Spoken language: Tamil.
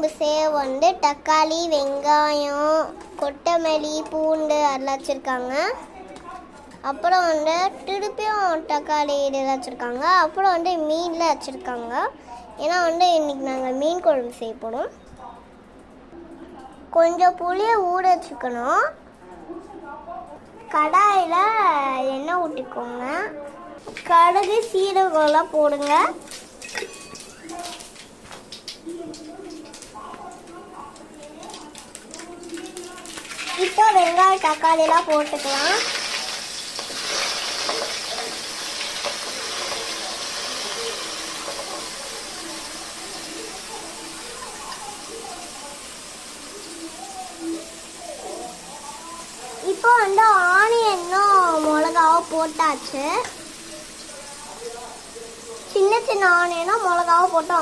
குழம்பு செய்ய வந்து தக்காளி, வெங்காயம், கொத்தமல்லி, பூண்டு அதெல்லாம் வச்சுருக்காங்க. அப்புறம் வந்து திருப்பியும் தக்காளி இதெல்லாம் வச்சுருக்காங்க. அப்புறம் வந்து மீன்லாம் வச்சுருக்காங்க. ஏன்னா வந்து இன்றைக்கி நாங்கள் மீன் குழம்பு செய்ய போகிறோம். கொஞ்சம் புளியை ஊற வச்சுக்கணும். கடாயில் எண்ணெய் ஊற்றிக்கோங்க. கடுகு, சீரகம்லாம் போடுங்க. இப்போ வெங்காயம், தக்காளிலாம் போட்டுக்கலாம். இப்போ வந்து ஆனியனும் மிளகாவும் போட்டாச்சு. சின்ன சின்ன ஆனியனும் மிளகாவும் போட்டோம்.